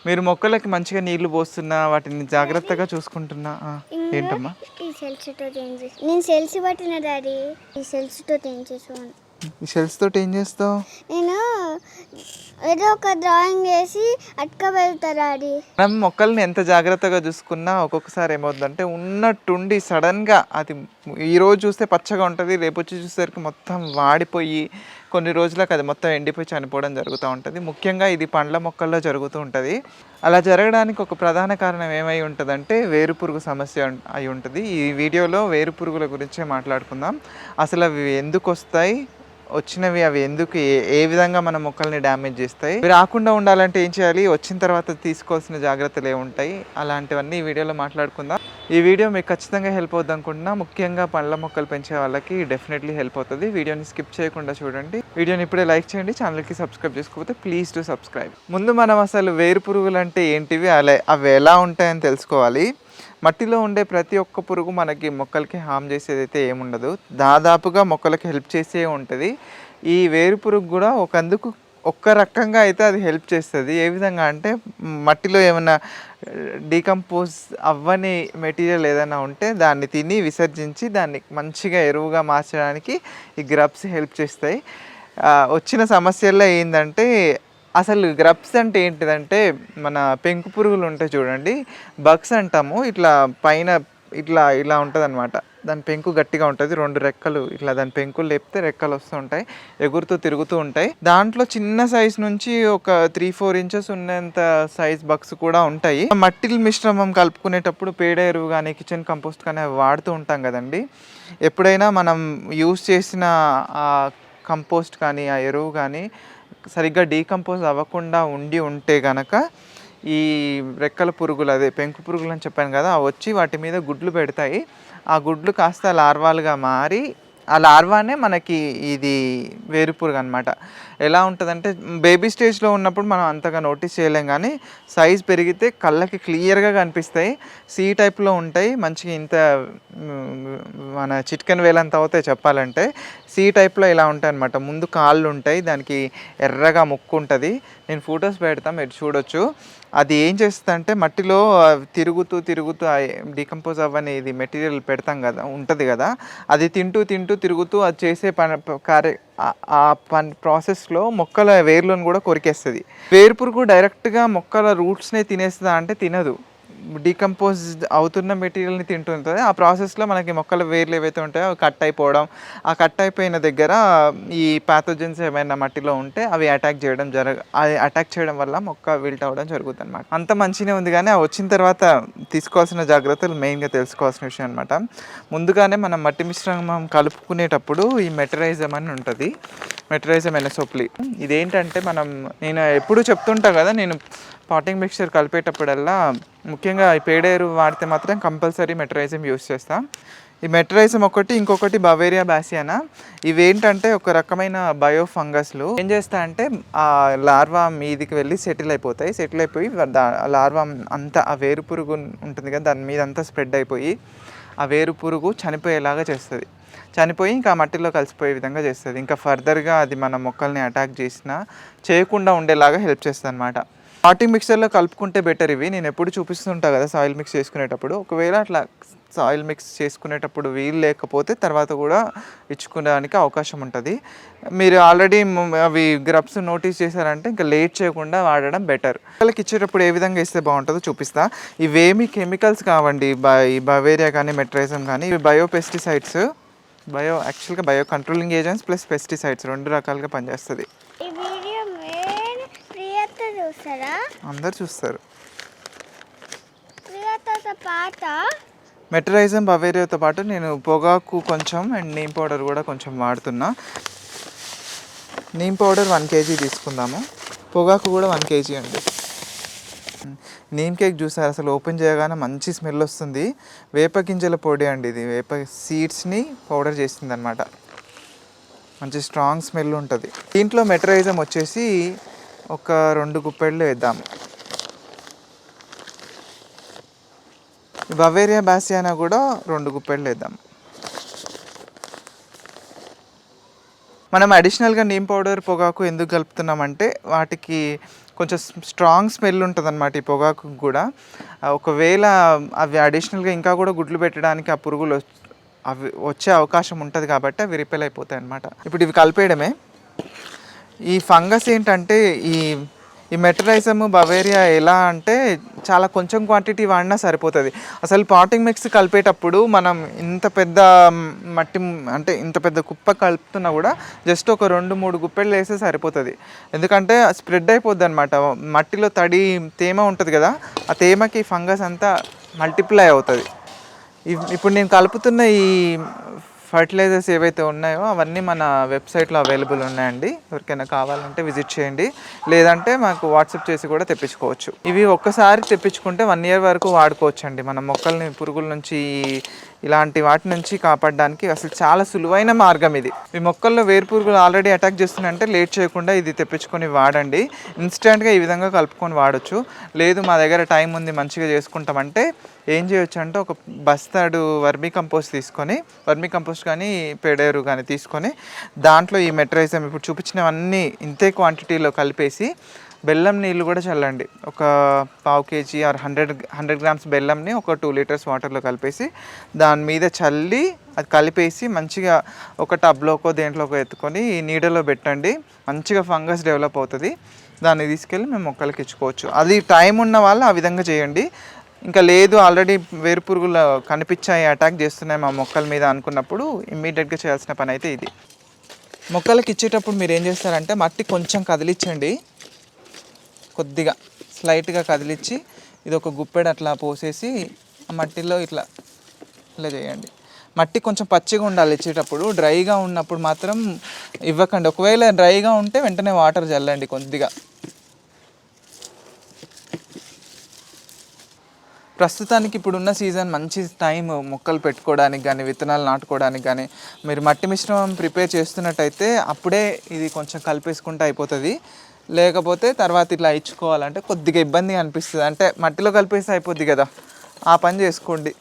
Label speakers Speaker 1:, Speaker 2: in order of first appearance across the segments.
Speaker 1: మీరు మొక్కలకి మంచిగా నీళ్లు పోస్తున్నా, వాటిని జాగ్రత్తగా చూసుకుంటున్నా
Speaker 2: ఇంకా
Speaker 1: ఏంటమ్మా?
Speaker 2: ఈ సెల్స్తో ఏం చేసి నేను సెల్స్ పట్టిన డాడీ ఈ సెల్స్తో ఏం చేసాను.
Speaker 1: ఈ షెల్స్ తోటి ఏం చేస్తావు?
Speaker 2: నేను ఏదో ఒక డ్రాయింగ్ వేసి అట్క వెళ్తా డాడీ.
Speaker 1: మనం మొక్కల్ని ఎంత జాగ్రత్తగా చూసుకున్నా ఒక్కొక్కసారి ఏమవుతుందంటే ఉన్నట్టుండి సడన్గా అది ఈరోజు చూస్తే పచ్చగా ఉంటుంది, రేపు వచ్చి చూసేసరికి మొత్తం వాడిపోయి కొన్ని రోజులకు అది మొత్తం ఎండిపోయి చనిపోవడం జరుగుతూ ఉంటుంది. ముఖ్యంగా ఇది పండ్ల మొక్కల్లో జరుగుతూ ఉంటుంది. అలా జరగడానికి ఒక ప్రధాన కారణం ఏమై ఉంటుందంటే వేరుపురుగు సమస్య అయి ఉంటుంది. ఈ వీడియోలో వేరుపురుగుల గురించే మాట్లాడుకుందాం. అసలు అవి ఎందుకు వస్తాయి, వచ్చినవి అవి ఎందుకు, ఏ విధంగా మన మొక్కల్ని డ్యామేజ్ చేస్తాయి, ఇవి రాకుండా ఉండాలంటే ఏం చేయాలి, వచ్చిన తర్వాత తీసుకోవాల్సిన జాగ్రత్తలు ఏముంటాయి, అలాంటివన్నీ ఈ వీడియోలో మాట్లాడుకుందాం. ఈ వీడియో మీకు ఖచ్చితంగా హెల్ప్ అవుతుంది అనుకుంటున్నా. ముఖ్యంగా పండ్ల మొక్కలు పెంచే వాళ్ళకి డెఫినెట్లీ హెల్ప్ అవుతుంది. వీడియోని స్కిప్ చేయకుండా చూడండి. వీడియోని ఇప్పుడే లైక్ చేయండి. ఛానల్కి సబ్స్క్రైబ్ చేసుకోకపోతే ప్లీజ్ టు సబ్స్క్రైబ్. ముందు మనం అసలు వేరుపురుగులు అంటే ఏంటివి, అవి ఎలా ఉంటాయని తెలుసుకోవాలి. మట్టిలో ఉండే ప్రతి ఒక్క పురుగు మనకి మొక్కలకి హామ్ చేసేదైతే ఏముండదు, దాదాపుగా మొక్కలకి హెల్ప్ చేసే ఉంటుంది. ఈ వేరు పురుగు కూడా ఒక్క రకంగా అయితే అది హెల్ప్ చేస్తుంది. ఏ విధంగా అంటే మట్టిలో ఏమైనా డీకంపోజ్ అవ్వని మెటీరియల్ ఏదైనా ఉంటే దాన్ని తిని విసర్జించి దాన్ని మంచిగా ఎరువుగా మార్చడానికి ఈ గ్రబ్స్ హెల్ప్ చేస్తాయి. వచ్చిన సమస్యల్లో ఏంటంటే, అసలు గ్రబ్స్ అంటే ఏంటిదంటే మన పెంకు పురుగులు ఉంటాయి చూడండి, బగ్స్ అంటాము. ఇట్లా పైన ఇలా ఉంటుంది అనమాట. దాని పెంకు గట్టిగా ఉంటుంది, 2 రెక్కలు ఇట్లా దాని పెంకులు లేపితే రెక్కలు వస్తూ ఉంటాయి, ఎగురుతూ తిరుగుతూ ఉంటాయి. దాంట్లో చిన్న సైజ్ నుంచి ఒక 3-4 ఇంచెస్ ఉన్నంత సైజ్ బగ్స్ కూడా ఉంటాయి. మట్టి మిశ్రమం కలుపుకునేటప్పుడు పేడ ఎరువు కానీ కిచెన్ కంపోస్ట్ కానీ అవి వాడుతూ ఉంటాం కదండి. ఎప్పుడైనా మనం యూస్ చేసిన ఆ కంపోస్ట్ కానీ ఆ ఎరువు కానీ సరిగ్గా డీకంపోజ్ అవ్వకుండా ఉంటే కనుక ఈ రెక్కల పురుగులు, అదే పెంకు పురుగులు అని చెప్పాను కదా, అవి వచ్చి వాటి మీద గుడ్లు పెడతాయి. ఆ గుడ్లు కాస్త లార్వాలుగా మారి ఆ లార్వానే మనకి ఇది వేరుపురుగు అనమాట. ఎలా ఉంటుందంటే బేబీ స్టేజ్లో ఉన్నప్పుడు మనం అంతగా నోటీస్ చేయలేం, కానీ సైజ్ పెరిగితే కళ్ళకి క్లియర్గా కనిపిస్తాయి. సి టైప్లో ఉంటాయి, మంచిగా ఇంత మన చిటికెన్ వేలంత అవుతాయి చెప్పాలంటే. సి టైప్లో ఇలా ఉంటాయి అనమాట. ముందు కాళ్ళు ఉంటాయి, దానికి ఎర్రగా ముక్కు ఉంటుంది. నేను ఫొటోస్ పెడతాను, మీరు చూడొచ్చు. అది ఏం చేస్తుంది అంటే మట్టిలో తిరుగుతూ డీకంపోజ్ అవ్వని ఇది మెటీరియల్ పెడతాం కదా, ఉంటుంది కదా, అది తిరుగుతూ అది చేసే ప్రాసెస్లో మొక్కల వేర్లను కూడా కొరికేస్తుంది. వేరుపురుగు డైరెక్ట్గా మొక్కల రూట్స్నే తినేస్తుందా అంటే తినదు, డీకంపోజ్ అవుతున్న మెటీరియల్ని తింటుంటుంది. ఆ ప్రాసెస్లో మనకి మొక్కల వేర్లు ఏవైతే ఉంటాయో అవి కట్ అయిపోవడం, ఆ కట్ అయిపోయిన దగ్గర ఈ ప్యాథోజన్స్ ఏమైనా మట్టిలో ఉంటే అవి అటాక్ చేయడం వల్ల మొక్క విల్ట్ అవ్వడం జరుగుతుంది అనమాట. అంత మంచిగా ఉంది, కానీ వచ్చిన తర్వాత తీసుకోవాల్సిన జాగ్రత్తలు మెయిన్గా తెలుసుకోవాల్సిన విషయం అనమాట. ముందుగానే మనం మట్టి మిశ్రమం కలుపుకునేటప్పుడు ఈ మెటరైజం అని ఉంటుంది, మెటరైజం ఎనసోప్లి. ఇదేంటంటే నేను ఎప్పుడూ చెప్తుంటా కదా, నేను పాటింగ్ మిక్చర్ కలిపేటప్పుడల్లా ముఖ్యంగా ఈ పేడేరు వాడితే మాత్రం కంపల్సరీ మెటరైజం యూస్ చేస్తాం. ఈ మెటరైజం ఇంకొకటి బవేరియా బాసియానా. ఇవేంటంటే ఒక రకమైన బయో ఫంగస్లు. ఏం చేస్తా అంటే ఆ లార్వా మీదికి వెళ్ళి సెటిల్ అయిపోయి లార్వా అంతా ఆ వేరు పురుగు ఉంటుంది కదా దాని మీద అంతా స్ప్రెడ్ అయిపోయి ఆ వేరు పురుగు చనిపోయేలాగా చేస్తుంది. చనిపోయి ఇంకా మట్టిలో కలిసిపోయే విధంగా చేస్తుంది. ఇంకా ఫర్దర్గా అది మన మొక్కల్ని అటాక్ చేయకుండా ఉండేలాగా హెల్ప్ చేస్తుంది అనమాట. పాటింగ్ మిక్చర్లో కలుపుకుంటే బెటర్ ఇవి. నేను ఎప్పుడు చూపిస్తుంటా కదా సాయిల్ మిక్స్ చేసుకునేటప్పుడు. ఒకవేళ అట్లా సాయిల్ మిక్స్ చేసుకునేటప్పుడు వీలు లేకపోతే తర్వాత కూడా ఇచ్చుకోవడానికి అవకాశం ఉంటుంది. మీరు ఆల్రెడీ అవి గ్రబ్స్ నోటీస్ చేశారంటే ఇంకా లేట్ చేయకుండా వాడడం బెటర్. వాళ్ళకి ఇచ్చేటప్పుడు ఏ విధంగా ఇస్తే బాగుంటుందో చూపిస్తా. ఇవేమి కెమికల్స్ కావండి, ఈ బవేరియా కానీ మెట్రైజం కానీ. ఇవి బయోపెస్టిసైడ్స్, యాక్చువల్గా bio controlling agents plus pesticides 2 రకాలుగా పనిచేస్తుంది. అందరు చూస్తారు. మెటరైజం బవేరియాతో పాటు నేను పొగాకు కొంచెం అండ్ నీమ్ పౌడర్ కూడా కొంచెం వాడుతున్నా. నీమ్ పౌడర్ 1 kg తీసుకుందాము, పొగాకు కూడా 1 kg అండి. నీమ్ కేక్ చూసారు, అసలు ఓపెన్ చేయగానే మంచి స్మెల్ వస్తుంది. వేప గింజల పొడి అండి ఇది, వేప సీడ్స్ని పౌడర్ చేస్తుంది అనమాట. మంచి స్ట్రాంగ్ స్మెల్ ఉంటుంది. దీంట్లో మెటరైజం వచ్చేసి ఒక 2 గుప్పెళ్ళు వేద్దాము. బవేరియా బాసియానా కూడా 2 గుప్పెళ్ళు వేద్దాం. మనం అడిషనల్గా నీమ్ పౌడర్ పొగాకు ఎందుకు కలుపుతున్నామంటే వాటికి కొంచెం స్ట్రాంగ్ స్మెల్ ఉంటుంది అనమాట ఈ పొగాకు కూడా. ఒకవేళ అవి అడిషనల్గా ఇంకా కూడా గుడ్లు పెట్టడానికి ఆ పురుగులు అవి వచ్చే అవకాశం ఉంటుంది కాబట్టి అవి రిపెల్ అయిపోతాయి అన్నమాట. ఇప్పుడు ఇవి కలిపేయడమే. ఈ ఫంగస్ ఏంటంటే ఈ ఈ మెటరైజమ్ బవేరియా ఎలా అంటే చాలా కొంచెం క్వాంటిటీ వాడినా సరిపోతుంది. అసలు పాటింగ్ మిక్స్ కలిపేటప్పుడు మనం ఇంత పెద్ద మట్టి అంటే ఇంత పెద్ద కుప్ప కలుపుతున్నా కూడా జస్ట్ ఒక 2-3 గుప్పెళ్ళు వేస్తే సరిపోతుంది. ఎందుకంటే స్ప్రెడ్ అయిపోద్ది అనమాట. మట్టిలో తడి తేమ ఉంటుంది కదా, ఆ తేమకి ఫంగస్ అంతా మల్టిప్లై అవుతుంది. ఇప్పుడు నేను కలుపుతున్న ఈ ఫర్టిలైజర్స్ ఏవైతే ఉన్నాయో అవన్నీ మన వెబ్సైట్లో అవైలబుల్ ఉన్నాయండి. ఎవరికైనా కావాలంటే విజిట్ చేయండి, లేదంటే మాకు వాట్సాప్ చేసి కూడా తెప్పించుకోవచ్చు. ఇవి ఒక్కసారి తెప్పించుకుంటే 1 year వరకు వాడుకోవచ్చు అండి. మన మొక్కల్ని పురుగుల నుంచి ఇలాంటి వాటి నుంచి కాపాడడానికి అసలు చాలా సులువైన మార్గం ఇది. ఈ మొక్కల్లో వేరు పురుగులు ఆల్రెడీ అటాక్ చేస్తున్నాయంటే లేట్ చేయకుండా ఇది తెప్పించుకొని వాడండి. ఇన్స్టెంట్గా ఈ విధంగా కలుపుకొని వాడచ్చు. లేదు మా దగ్గర టైం ఉంది మంచిగా చేసుకుంటామంటే ఏం చేయొచ్చు అంటే ఒక బస్తాడు వర్మీ కంపోస్ట్ తీసుకొని, వర్మీ కంపోస్ట్ కానీ పేడేరు కానీ తీసుకొని దాంట్లో ఈ మెటరైజం ఇప్పుడు చూపించినవన్నీ ఇంతే క్వాంటిటీలో కలిపేసి బెల్లం నీళ్ళు కూడా చల్లండి. ఒక 1/2 kg ఆర్ 100 grams బెల్లంని ఒక 2 liters వాటర్లో కలిపేసి దాని మీద చల్లి అది కలిపేసి మంచిగా ఒక టబ్లోకో దేంట్లోకో ఎత్తుకొని ఈ నీడలో పెట్టండి. మంచిగా ఫంగస్ డెవలప్ అవుతుంది. దాన్ని తీసుకెళ్ళి మేము మొక్కలకి ఇచ్చుకోవచ్చు. అది టైం ఉన్న వాళ్ళు ఆ విధంగా చేయండి. ఇంకా లేదు ఆల్రెడీ వేరు పురుగులు కనిపించాయి, అటాక్ చేస్తున్నాయి మా మొక్కల మీద అనుకున్నప్పుడు ఇమ్మీడియట్గా చేయాల్సిన పని అయితే ఇది. మొక్కలకి ఇచ్చేటప్పుడు మీరు ఏం చేస్తారంటే మట్టి కొంచెం కదిలించండి, కొద్దిగా స్లైట్గా కదిలించి ఇది ఒక గుప్పెడు అట్లా పోసేసి ఆ మట్టిలో ఇట్లా ఇలా చేయండి. మట్టి కొంచెం పచ్చిగా ఉండాలి ఇచ్చేటప్పుడు. డ్రైగా ఉన్నప్పుడు మాత్రం ఇవ్వకండి. ఒకవేళ డ్రైగా ఉంటే వెంటనే వాటర్ చల్లండి కొద్దిగా. ప్రస్తుతానికి ఇప్పుడున్న సీజన్ మంచి టైం మొక్కలు పెట్టుకోవడానికి కానీ విత్తనాలు నాటుకోవడానికి కానీ. మీరు మట్టి మిశ్రమం ప్రిపేర్ చేస్తున్నట్టయితే అప్పుడే ఇది కొంచెం కలిపేసుకుంటే అయిపోతుంది. లేకపోతే తర్వాత ఇట్లా ఇచ్చుకోవాలంటే కొద్దిగా ఇబ్బందిగా అనిపిస్తుంది. అంటే మట్టిలో కలిపేస్తే అయిపోద్ది కదా, ఆ పని చేసుకోండి.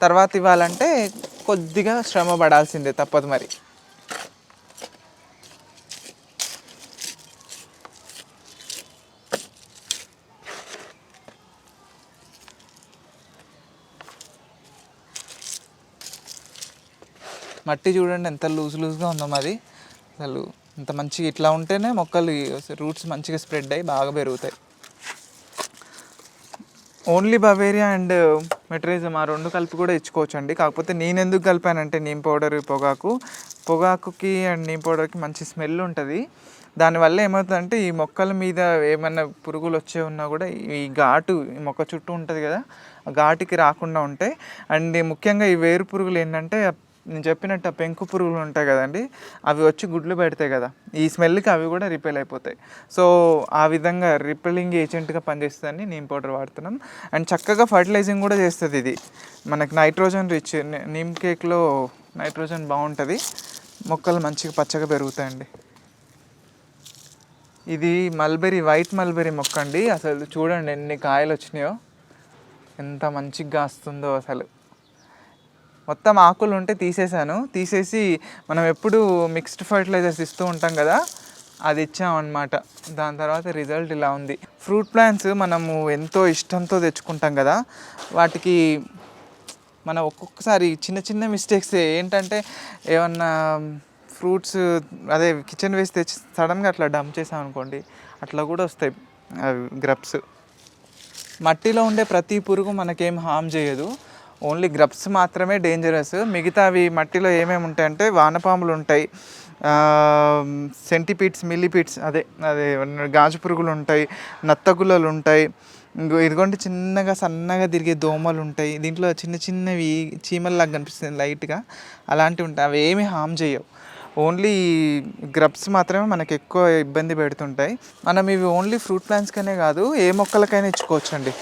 Speaker 1: తర్వాత ఇవ్వాలంటే కొద్దిగా శ్రమ పడాల్సిందే, తప్పదు మరి. మట్టి చూడండి ఎంత లూజ్గా ఉందో మరి. అసలు ఇంత మంచిగా ఇట్లా ఉంటేనే మొక్కలు రూట్స్ మంచిగా స్ప్రెడ్ అయ్యి బాగా పెరుగుతాయి. ఓన్లీ బవేరియా అండ్ మెటరైజం ఆ 2 కలిపి కూడా ఇచ్చుకోవచ్చు అండి. కాకపోతే నేను ఎందుకు కలిపానంటే నీమ్ పౌడర్ పొగాకుకి అండ్ నీమ్ పౌడర్కి మంచి స్మెల్ ఉంటుంది. దానివల్ల ఏమవుతుందంటే ఈ మొక్కల మీద ఏమైనా పురుగులు వచ్చే ఉన్నా కూడా ఈ ఘాటు ఈ మొక్క చుట్టూ ఉంటుంది కదా, ఆ ఘాటుకి రాకుండా ఉంటాయి. అండ్ ముఖ్యంగా ఈ వేరు పురుగులు ఏంటంటే నేను చెప్పినట్టు ఆ పెంకు పురుగులు ఉంటాయి కదండి, అవి వచ్చి గుడ్లు పెడతాయి కదా, ఈ స్మెల్కి అవి కూడా రిపెల్ అయిపోతాయి. సో ఆ విధంగా రిపెల్లింగ్ ఏజెంట్గా పనిచేస్తుందని నీమ్ పౌడర్ వాడుతున్నాం. అండ్ చక్కగా ఫర్టిలైజింగ్ కూడా చేస్తుంది ఇది. మనకి నైట్రోజన్ రిచ్, నీమ్ కేక్లో నైట్రోజన్ బాగుంటుంది, మొక్కలు మంచిగా పచ్చగా పెరుగుతాయండి. ఇది వైట్ మల్బెరీ మొక్క అండి. అసలు చూడండి ఎన్ని కాయలు వచ్చినాయో, ఎంత మంచిగా కాస్తుందో. అసలు మొత్తం ఆకులు ఉంటే తీసేసి మనం ఎప్పుడు మిక్స్డ్ ఫర్టిలైజర్స్ ఇస్తూ ఉంటాం కదా, అది ఇచ్చామన్నమాట. దాని తర్వాత రిజల్ట్ ఇలా ఉంది. ఫ్రూట్ ప్లాంట్స్ మనము ఎంతో ఇష్టంతో తెచ్చుకుంటాం కదా, వాటికి మనం ఒక్కొక్కసారి చిన్న మిస్టేక్స్ ఏంటంటే ఏమన్నా ఫ్రూట్స్ అదే కిచెన్ వేస్ట్ తెచ్చి సడన్గా అట్లా డంప్ చేసాం అనుకోండి, అట్లా కూడా వస్తాయి గ్రబ్స్. మట్టిలో ఉండే ప్రతి పురుగు మనకేం హామ్ చేయదు, ఓన్లీ గ్రబ్స్ మాత్రమే డేంజరస్. మిగతావి మట్టిలో ఏమేమి ఉంటాయంటే వానపాములు ఉంటాయి, సెంటిపీడ్స్, మిల్లీపీడ్స్, అదే గాజు పురుగులు ఉంటాయి, నత్తగుల్లలు ఉంటాయి, ఇదిగోండి చిన్నగా సన్నగా తిరిగే దోమలు ఉంటాయి. దీంట్లో చిన్నవి చీమల్లాగా కనిపిస్తుంది లైట్గా, అలాంటివి ఉంటాయి. అవి ఏమి హామ్ చేయవు. ఓన్లీ గ్రబ్స్ మాత్రమే మనకు ఎక్కువ ఇబ్బంది పెడుతుంటాయి. మనం ఇవి ఓన్లీ ఫ్రూట్ ప్లాంట్స్కనే కాదు ఏ మొక్కలకైనా ఇచ్చుకోవచ్చండి.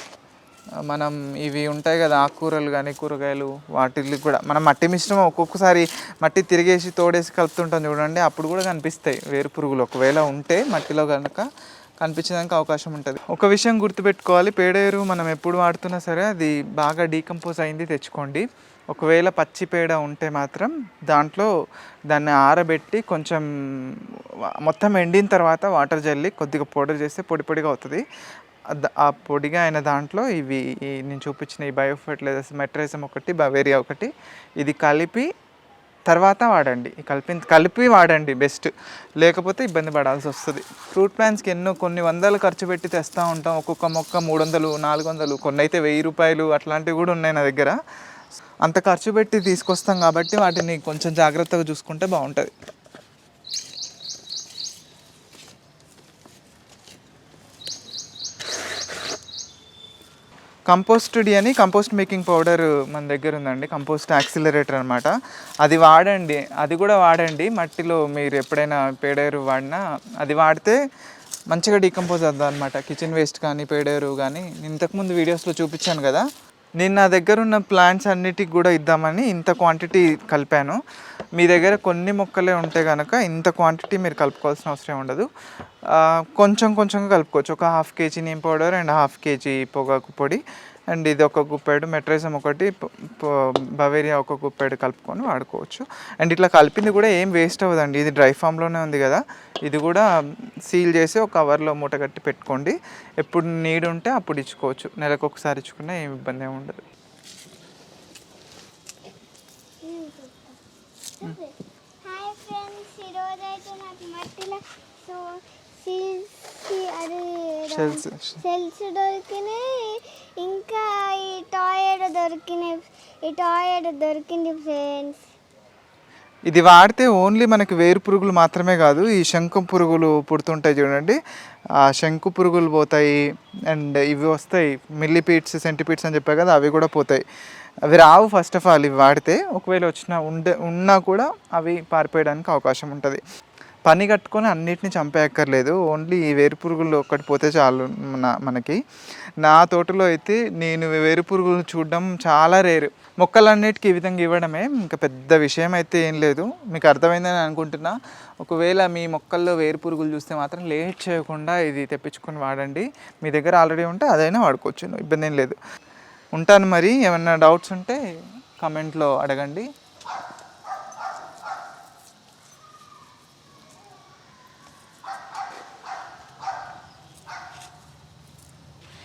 Speaker 1: మనం ఇవి ఉంటాయి కదా ఆకుకూరలు కానీ కూరగాయలు, వాటికి కూడా మనం మట్టి మిశ్రమం ఒక్కొక్కసారి మట్టి తిరిగేసి తోడేసి కలుపుతుంటాం చూడండి, అప్పుడు కూడా కనిపిస్తాయి వేరు పురుగులు. ఒకవేళ ఉంటే మట్టిలో కనుక కనిపించడానికి అవకాశం ఉంటుంది. ఒక విషయం గుర్తుపెట్టుకోవాలి, పేడ ఎరువు మనం ఎప్పుడు వాడుతున్నా సరే అది బాగా డీకంపోజ్ అయింది తెచ్చుకోండి. ఒకవేళ పచ్చి పేడ ఉంటే మాత్రం దాంట్లో దాన్ని ఆరబెట్టి కొంచెం మొత్తం ఎండిన తర్వాత వాటర్ జల్లి కొద్దిగా పౌడర్ చేస్తే పొడి పొడిగా అవుతుంది. ఆ పొడిగా అయిన దాంట్లో ఇవి నేను చూపించిన ఈ బయో ఫెర్టిలైజర్స్ మెట్రైజం ఒకటి, బవేరియా ఒకటి, ఇది కలిపి తర్వాత వాడండి. కలిపి వాడండి బెస్ట్, లేకపోతే ఇబ్బంది పడాల్సి వస్తుంది. ఫ్రూట్ ప్లాంట్స్కి కొన్ని వందలు ఖర్చు పెట్టి తెస్తూ ఉంటాం. ఒక్కొక్క మొక్క 300, 400, కొన్ని అయితే 1000 రూపాయలు అట్లాంటివి కూడా ఉన్నాయి నా దగ్గర. అంత ఖర్చు పెట్టి తీసుకొస్తాం కాబట్టి వాటిని కొంచెం జాగ్రత్తగా చూసుకుంటే బాగుంటుంది. కంపోస్ట్ డి అని కంపోస్ట్ మేకింగ్ పౌడర్ మన దగ్గర ఉందండి. కంపోస్ట్ యాక్సిలరేటర్ అనమాట. అది వాడండి, అది కూడా వాడండి. మట్టిలో మీరు ఎప్పుడైనా పేడేరు వాడినా అది వాడితే మంచిగా డీకంపోజ్ అవుతుంది అనమాట. కిచెన్ వేస్ట్ కానీ పేడేరు కానీ ఇంతకుముందు వీడియోస్లో చూపించాను కదా. నేను నా దగ్గర ఉన్న ప్లాంట్స్ అన్నిటికి కూడా ఇద్దామని ఇంత క్వాంటిటీ కలిపాను. మీ దగ్గర కొన్ని మొక్కలే ఉంటే కనుక ఇంత క్వాంటిటీ మీరు కలుపుకోవాల్సిన అవసరం ఉండదు. కొంచెం కొంచెంగా కలుపుకోవచ్చు. ఒక 1/2 kg neem powder and 1/2 kg పొగాకు పొడి అండ్ ఇది ఒక గుప్పెడు మెట్రైజం ఒకటి, బవేరియా ఒక గుప్పెడు కలుపుకొని వాడుకోవచ్చు. అండ్ ఇట్లా కలిపింది కూడా ఏం వేస్ట్ అవ్వదండి. ఇది డ్రై ఫామ్లోనే ఉంది కదా. ఇది కూడా సీల్ చేసి ఒక కవర్లో మూట కట్టి పెట్టుకోండి. ఎప్పుడు నీడ్ ఉంటే అప్పుడు ఇచ్చుకోవచ్చు. నెలకు ఒకసారి ఇచ్చుకున్నా ఏం ఇబ్బంది ఏమి ఉండదు.
Speaker 2: హాయ్ ఫ్రెండ్స్, ఈరోజు అయితే నాకు మట్టిలో సెల్స్ దొరికినాయి, ఇంకా ఈ టాయ్ దొరికింది ఫ్రెండ్స్.
Speaker 1: ఇది వాడితే ఓన్లీ మనకి వేరు పురుగులు మాత్రమే కాదు, ఈ శంకు పురుగులు పుడుతుంటాయి చూడండి, ఆ శంకు పురుగులు పోతాయి. అండ్ ఇవి వస్తాయి మిల్లీపీడ్స్, సెంటిపీడ్స్ అని చెప్పాయి కదా, అవి కూడా పోతాయి. అవి రావు ఫస్ట్ ఆఫ్ ఆల్ ఇవి వాడితే. ఒకవేళ ఉన్నా కూడా అవి పారిపోయడానికి అవకాశం ఉంటుంది. పని కట్టుకొని అన్నిటిని చంపేయక్కర్లేదు. ఓన్లీ ఈ వేరు పురుగులు ఒక్కటి పోతే చాలు మనకి. నా తోటలో అయితే నేను వేరు పురుగులు చూడడం చాలా రేరు. మొక్కలన్నిటికీ ఈ విధంగా ఇవ్వడమే, ఇంకా పెద్ద విషయం అయితే ఏం లేదు. మీకు అర్థమైందని అనుకుంటున్నా. ఒకవేళ మీ మొక్కల్లో వేరు పురుగులు చూస్తే మాత్రం లేట్ చేయకుండా ఇది తెప్పించుకొని వాడండి. మీ దగ్గర ఆల్రెడీ ఉంటే అదైనా వాడుకోవచ్చు, ఇబ్బంది ఏం లేదు. ఉంటాను మరి. ఏమన్నా డౌట్స్ ఉంటే కామెంట్లో అడగండి.